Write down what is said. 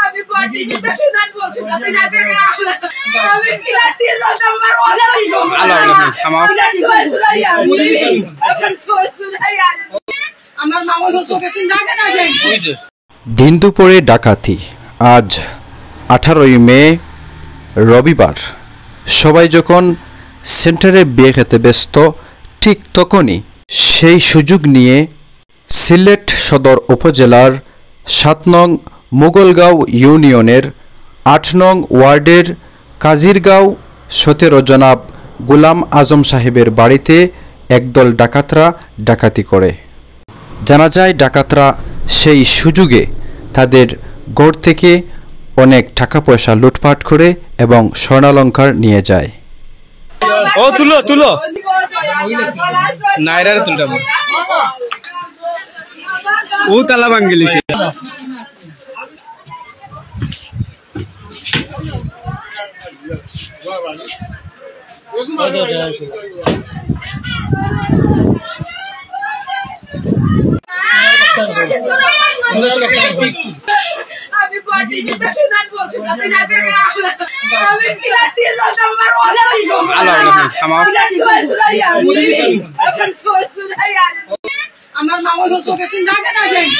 আমি কোয়ার্টিতে শুনান বলছি যাতে যাতে আমি কি রাতে জানতাম আমার মামা চোখে চিন্তা করে দিন দুপুরে ডাকাতি। আজ 18ই মে রবিবার। সবাই যখন সেন্টারে বিয়ে খেতে ব্যস্ত, ঠিক তখনই সেই সুযোগ নিয়ে সিলেট সদর উপজেলার 7 নং মুগলগাঁও ইউনিয়নের 8 নং ওয়ার্ডের কাজিরগাঁও 17 জনাব গোলাম আজম সাহেবের বাড়িতে একদল ডাকাতরা ডাকাতি করে। জানা যায় ডাকাতরা সেই সুযোগে তাদের ঘর থেকে অনেক টাকা পয়সা লুটপাট করে এবং স্বর্ণালঙ্কার নিয়ে যায়। ও তুলো তুলো নাইরারে তুলটা ও তালা ভাঙ্গিলিছে। আমি কোয়ার্টিতে শুনান বলছি যাতে যাতে আমি কি রাতে জানতাম আমার মামা চোখে চিন্তা করে